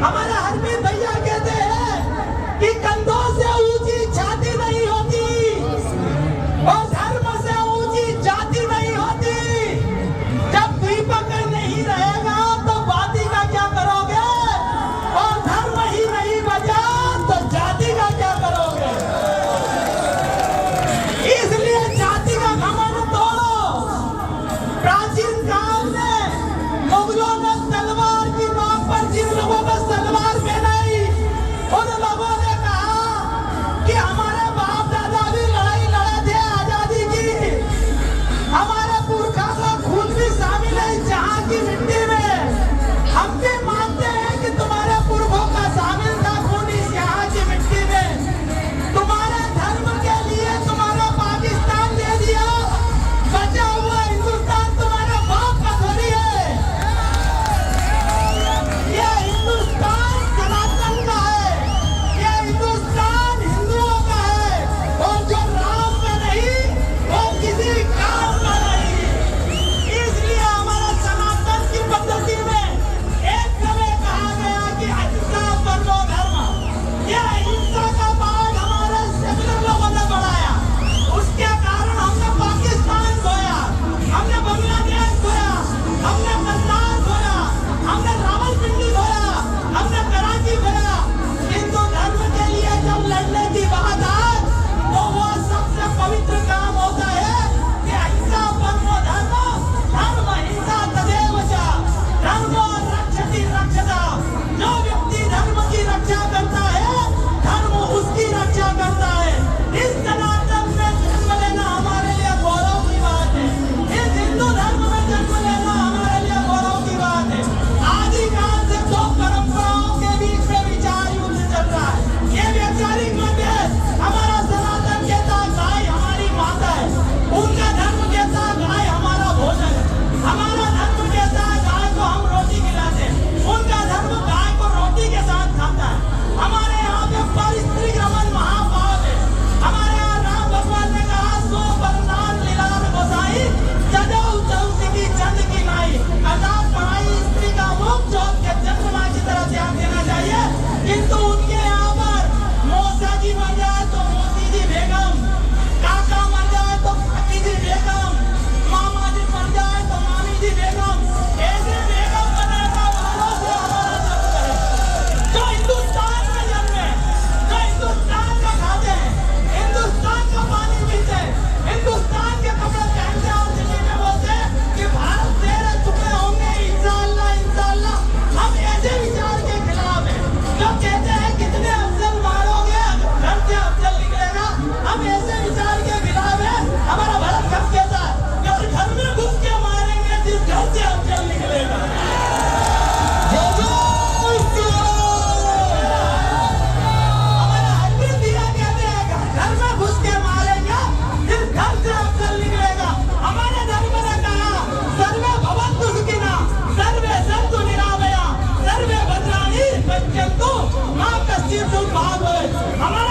हमारे हरमीत भैया कहते हैं कि कंधों से ऊंची छाती नहीं होती और धर्म से ऊंची जाति नहीं होती। जब दीपक नहीं रहेगा तो बाती का क्या करोगे, और धर्म ही नहीं बचा तो जाति का क्या करोगे। इसलिए जाति का घमंड तोड़ो। प्राचीन काल में मुगलों ने तलवार की नोक पर जिन लोगों को तलवार पहनाई, उन लोगों ने कहा कि हमारे बाप दादा भी लड़ाई लड़े थे आजादी की, हमारे पुरखा का खून भी शामिल है जहां की मिट्टी में। हम भी मानते हैं कि तुम्हारे पुरखों का शामिल था खून इस यहाँ की मिट्टी में। तुम्हारे धर्म के लिए तुम्हारा पाकिस्तान दे दिया, बचा हुआ हिंदुस्तान तुम्हारे बाप का थोड़ी है। ये हिंदुस्तान सनातन का है, ये हिंदुस्तान हिंदुओं का है, और जो राम का नहीं वो किसी काम का नहीं। इसलिए हमारा सनातन की पद्धति में एक समय कहा गया कि अहिंसा परमो धर्म। यह अहिंसा का पाठ हमारे सेकुलर लोगों ने बढ़ाया, उसके कारण हमने पाकिस्तान खोया, हमने बांग्लादेश खोया, हमने कन्नार खोया, हमने रावलपिंडी खोया, हमने कराची खोया। हिंदू धर्म के लिए जब लड़ने की बात आए तो वो सबसे पवित्र काम होता है कि अहिंसा परमो धर्म। धर्म हिंसा तदेव च, धर्मो रक्षति रक्षता। जो व्यक्ति धर्म की रक्षा करता है, धर्म उसकी रक्षा करता है। इस सनातन में जन्म लेना हमारे लिए गौरव की बात है। इस हिंदू धर्म में जन्म लेना हमारे लिए गौरव की बात है। आदिकाल से दो परंपराओं के बीच में विचार युद्ध चल रहा है। ये वैचारिक मतभेद, हमारा सनातन कहता है गाय हमारी माता है, उनका धर्म कहता है गाय हमारा भोजन है। हमारा धर्म कहता है गाय को हम रोटी खिलाते हैं, उनका धर्म गाय को रोटी के साथ खाता है। हमारे यहाँ पे परिस्त्री रमन महापाप है। हमारे यहाँ राम भगवान ने कहा सो बरनान लीलान गोसाई, जजऊ चौसी की चंद की नाई। अर्थात पढ़ाई स्त्री का मुख चौथ के चंद्रमा की तरह ध्यान देना चाहिए, किंतु उनके यहाँ पर मौसा जी मर जाए तो मोती जी बेगम, काका मर जाए तो काकी जी बेगम, मामा जी मर जाए तो मामी जी बेगम। ऐसे बेगम बनाने वालों से हमारा जन्म है। जो हिंदुस्तान में जन्मे, जो हिंदुस्तान का खाते हैं, हिंदुस्तान का पानी पीते हैं, हिंदुस्तान के कपड़े पहनते हैं और दिल्ली में बोलते हैं कि भारत तेरे टुकड़े होंगे इंशाअल्लाह इंशाअल्लाह। हम ऐसे विचार के खिलाफ हैं जो कहते हैं कितने अफजल मारोगे घर से अफजल निकलेगा। हम ऐसे विचार के खिलाफ हैं। हमारा भारत कब कहता है कि अगर घर में घुस के मारेंगे जिस घर से अफजल निकलेगा। हमारा हरमीत भैया कहते हैं घर में घुस के मारेंगे जिस घर से अफजल निकलेगा। हमारे धर्म ने कहा सर्वे भवन्तु सुखिनः, सर्वे सन्तु निरामया, सर्वे भद्राणि पश्यन्तु मा कश्चित् दुर्भाग् भवेत्। हमारा